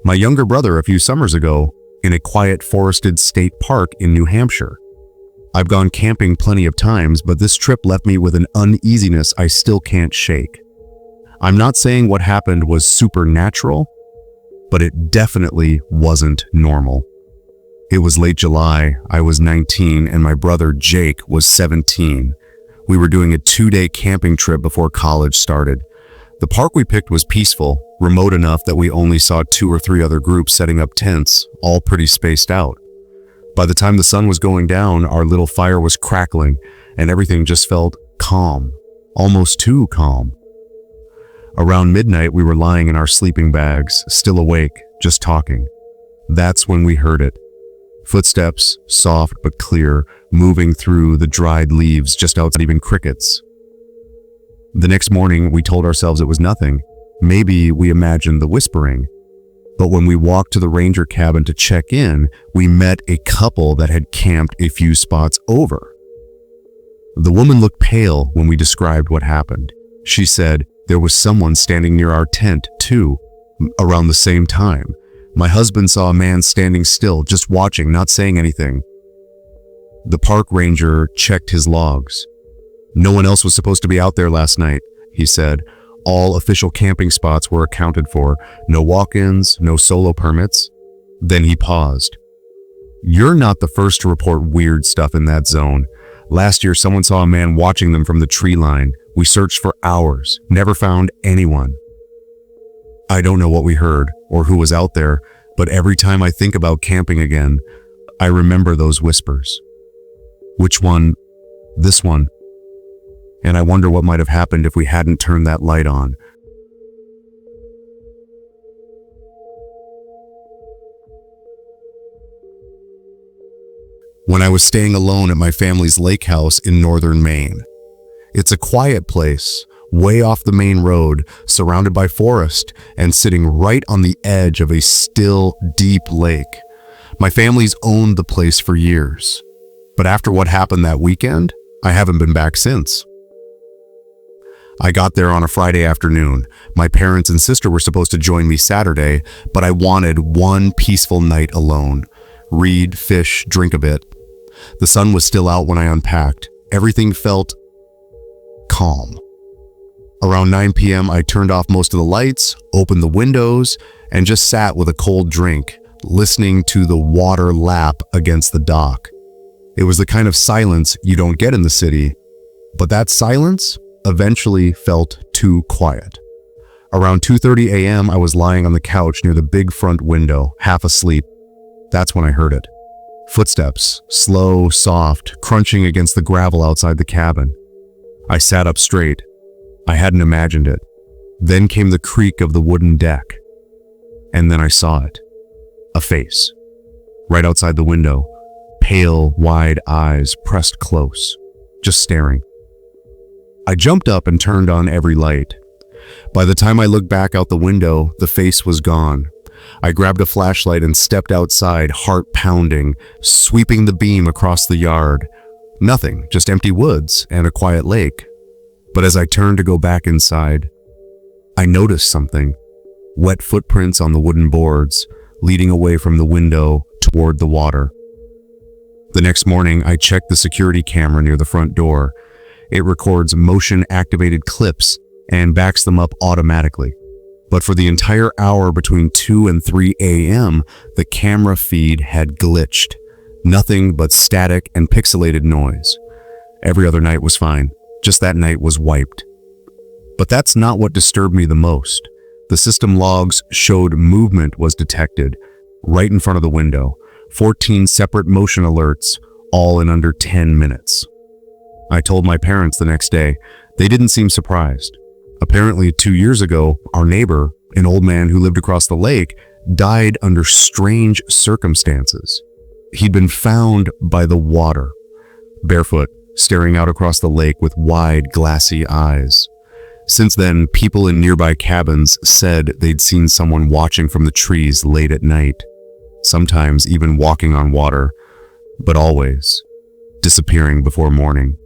My younger brother a few summers ago in a quiet forested state park in New Hampshire. I've gone camping plenty of times, but this trip left me with an uneasiness I still can't shake. I'm not saying what happened was supernatural, but it definitely wasn't normal. It was late July, I was 19, and my brother Jake was 17. We were doing a 2-day camping trip before college started. The park we picked was peaceful, remote enough that we only saw 2 or 3 other groups setting up tents, all pretty spaced out. By the time the sun was going down, our little fire was crackling, and everything just felt calm, almost too calm. Around midnight, we were lying in our sleeping bags, still awake, just talking. That's when we heard it. Footsteps, soft but clear, moving through the dried leaves just outside, even crickets. The next morning, we told ourselves it was nothing. Maybe we imagined the whispering. But when we walked to the ranger cabin to check in, we met a couple that had camped a few spots over. The woman looked pale when we described what happened. She said there was someone standing near our tent, too, around the same time. My husband saw a man standing still, just watching, not saying anything. The park ranger checked his logs. No one else was supposed to be out there last night, he said. All official camping spots were accounted for. No walk-ins, no solo permits. Then he paused. You're not the first to report weird stuff in that zone. Last year, someone saw a man watching them from the tree line. We searched for hours, never found anyone. I don't know what we heard or who was out there, but every time I think about camping again, I remember those whispers. Which one? This one. And I wonder what might have happened if we hadn't turned that light on. When I was staying alone at my family's lake house in northern Maine. It's a quiet place, way off the main road, surrounded by forest, and sitting right on the edge of a still, deep lake. My family's owned the place for years. But after what happened that weekend, I haven't been back since. I got there on a Friday afternoon. My parents and sister were supposed to join me Saturday, but I wanted one peaceful night alone. Read, fish, drink a bit. The sun was still out when I unpacked. Everything felt calm. Around 9 p.m., I turned off most of the lights, opened the windows, and just sat with a cold drink, listening to the water lap against the dock. It was the kind of silence you don't get in the city, but that silence eventually felt too quiet. Around 2:30 a.m., I was lying on the couch near the big front window, half asleep. That's when I heard it. Footsteps, slow, soft, crunching against the gravel outside the cabin. I sat up straight. I hadn't imagined it. Then came the creak of the wooden deck. And then I saw it. A face. Right outside the window. Pale, wide eyes pressed close. Just staring. I jumped up and turned on every light. By the time I looked back out the window, the face was gone. I grabbed a flashlight and stepped outside, heart pounding, sweeping the beam across the yard. Nothing, just empty woods and a quiet lake. But as I turned to go back inside, I noticed something. Wet footprints on the wooden boards, leading away from the window toward the water. The next morning, I checked the security camera near the front door. It records motion-activated clips and backs them up automatically. But for the entire hour between 2 and 3 a.m., the camera feed had glitched. Nothing but static and pixelated noise. Every other night was fine. Just that night was wiped. But that's not what disturbed me the most. The system logs showed movement was detected right in front of the window. 14 separate motion alerts, all in under 10 minutes. I told my parents the next day. They didn't seem surprised. Apparently, 2 years ago, our neighbor, an old man who lived across the lake, died under strange circumstances. He'd been found by the water, barefoot, staring out across the lake with wide, glassy eyes. Since then, people in nearby cabins said they'd seen someone watching from the trees late at night, sometimes even walking on water, but always disappearing before morning.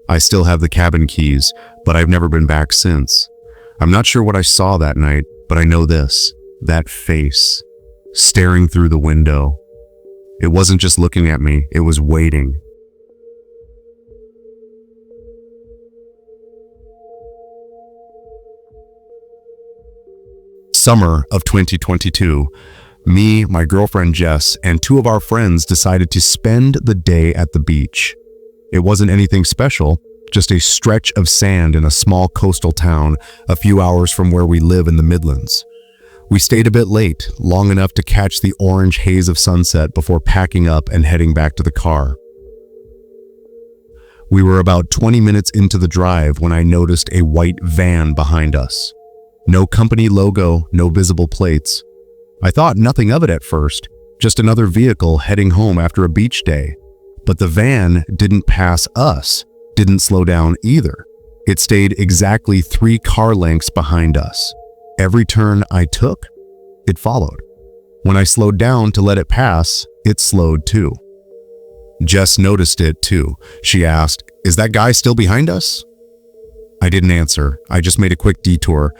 I still have the cabin keys, but I've never been back since. I'm not sure what I saw that night, but I know this. That face, staring through the window. It wasn't just looking at me, it was waiting. Summer of 2022, me, my girlfriend Jess, and two of our friends decided to spend the day at the beach. It wasn't anything special, just a stretch of sand in a small coastal town a few hours from where we live in the Midlands. We stayed a bit late, long enough to catch the orange haze of sunset before packing up and heading back to the car. We were about 20 minutes into the drive when I noticed a white van behind us. No company logo, no visible plates. I thought nothing of it at first, just another vehicle heading home after a beach day. But the van didn't pass us, didn't slow down either. It stayed exactly 3 car lengths behind us. Every turn I took, it followed. When I slowed down to let it pass, it slowed too. Jess noticed it too. She asked, "Is that guy still behind us?" I didn't answer. I just made a quick detour,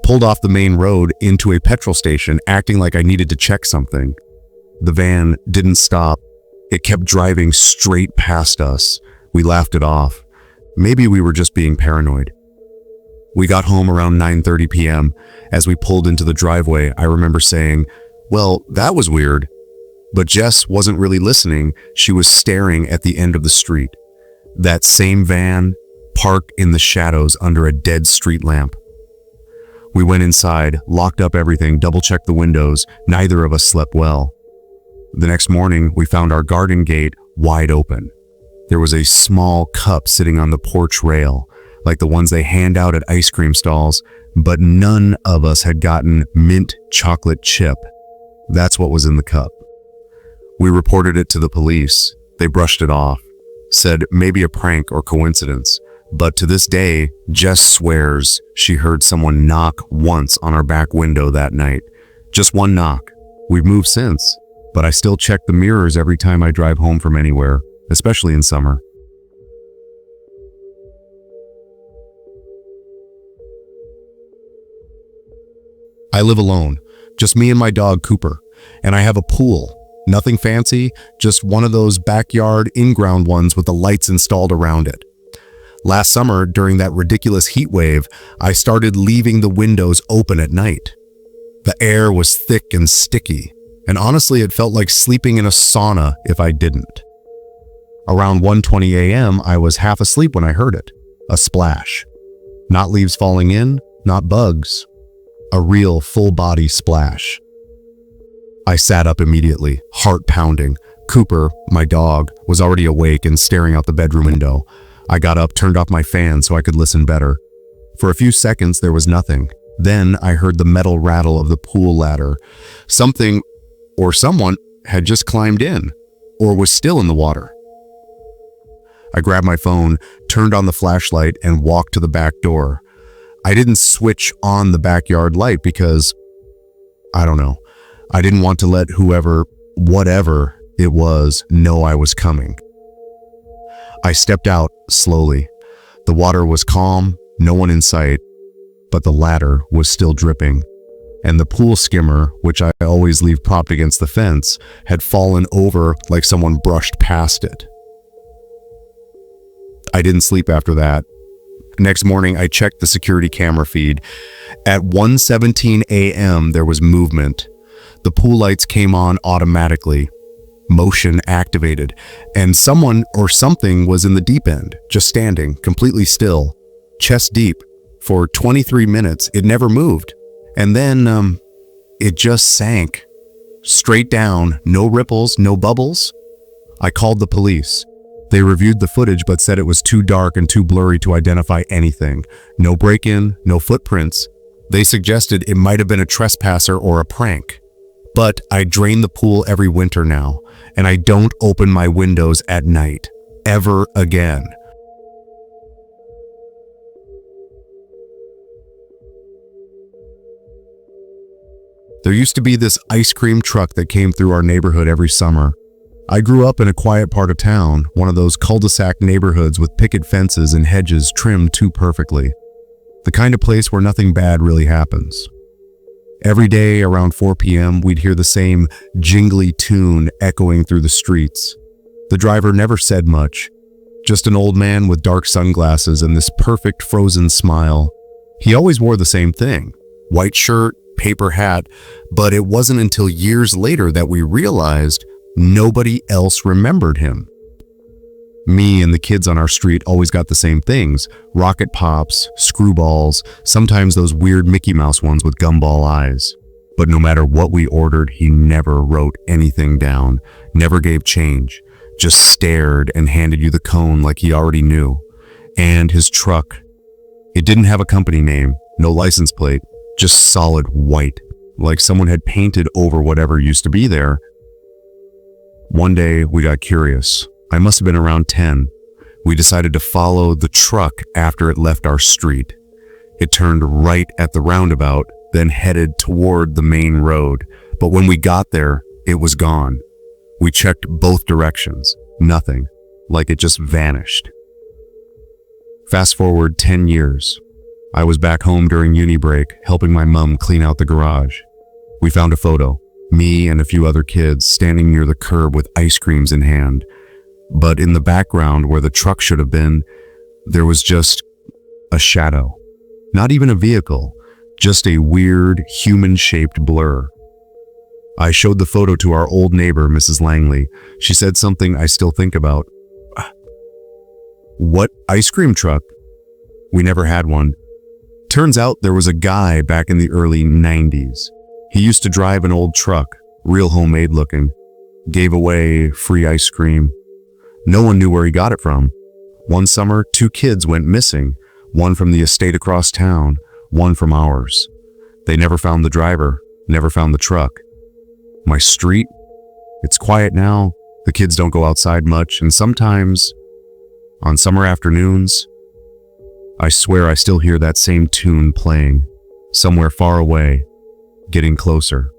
pulled off the main road into a petrol station, acting like I needed to check something. The van didn't stop. It kept driving straight past us. We laughed it off. Maybe we were just being paranoid. We got home around 9:30 p.m. As we pulled into the driveway, I remember saying, "Well, that was weird." But Jess wasn't really listening. She was staring at the end of the street. That same van, parked in the shadows under a dead street lamp. We went inside, locked up everything, double-checked the windows. Neither of us slept well. The next morning, we found our garden gate wide open. There was a small cup sitting on the porch rail, like the ones they hand out at ice cream stalls, but none of us had gotten mint chocolate chip. That's what was in the cup. We reported it to the police. They brushed it off, said maybe a prank or coincidence. But to this day, Jess swears she heard someone knock once on our back window that night. Just one knock. We've moved since, but I still check the mirrors every time I drive home from anywhere, especially in summer. I live alone, just me and my dog Cooper, and I have a pool. Nothing fancy, just one of those backyard in-ground ones with the lights installed around it. Last summer, during that ridiculous heat wave, I started leaving the windows open at night. The air was thick and sticky, and honestly it felt like sleeping in a sauna if I didn't. Around 1:20 a.m., I was half asleep when I heard it. A splash. Not leaves falling in, not bugs. A real full-body splash. I sat up immediately, heart pounding. Cooper, my dog, was already awake and staring out the bedroom window. I got up, turned off my fan so I could listen better. For a few seconds, there was nothing. Then I heard the metal rattle of the pool ladder. Something or someone had just climbed in, or was still in the water. I grabbed my phone, turned on the flashlight, and walked to the back door. I didn't switch on the backyard light because, I don't know, I didn't want to let whatever it was, know I was coming. I stepped out slowly. The water was calm, no one in sight, but the ladder was still dripping. And the pool skimmer, which I always leave propped against the fence, had fallen over like someone brushed past it. I didn't sleep after that. Next morning, I checked the security camera feed. At 1:17 a.m., there was movement. The pool lights came on automatically, motion activated, and someone or something was in the deep end, just standing, completely still, chest deep. For 23 minutes, it never moved. And then, it just sank. Straight down, no ripples, no bubbles. I called the police. They reviewed the footage but said it was too dark and too blurry to identify anything. No break-in, no footprints. They suggested it might have been a trespasser or a prank. But I drain the pool every winter now, and I don't open my windows at night, ever again. There used to be this ice cream truck that came through our neighborhood every summer. I grew up in a quiet part of town, one of those cul-de-sac neighborhoods with picket fences and hedges trimmed too perfectly. The kind of place where nothing bad really happens. Every day around 4 p.m., we'd hear the same jingly tune echoing through the streets. The driver never said much, just an old man with dark sunglasses and this perfect frozen smile. He always wore the same thing, white shirt, paper hat, but it wasn't until years later that we realized nobody else remembered him. Me and the kids on our street always got the same things: rocket pops, screwballs, sometimes those weird Mickey Mouse ones with gumball eyes. But no matter what we ordered, he never wrote anything down, never gave change, just stared and handed you the cone like he already knew. And his truck, it didn't have a company name, no license plate, just solid white, like someone had painted over whatever used to be there. One day we got curious. I must have been around 10. We decided to follow the truck after it left our street. It turned right at the roundabout, then headed toward the main road. But when we got there, it was gone. We checked both directions. Nothing. Like it just vanished. Fast forward 10 years. I was back home during uni break, helping my mom clean out the garage. We found a photo. Me and a few other kids standing near the curb with ice creams in hand. But in the background where the truck should have been, there was just a shadow. Not even a vehicle, just a weird human-shaped blur. I showed the photo to our old neighbor, Mrs. Langley. She said something I still think about. What ice cream truck? We never had one. Turns out there was a guy back in the early 90s. He used to drive an old truck, real homemade looking. Gave away free ice cream. No one knew where he got it from. One summer, 2 kids went missing, one from the estate across town, one from ours. They never found the driver, never found the truck. My street, it's quiet now. The kids don't go outside much, and sometimes, on summer afternoons, I swear I still hear that same tune playing, somewhere far away, getting closer.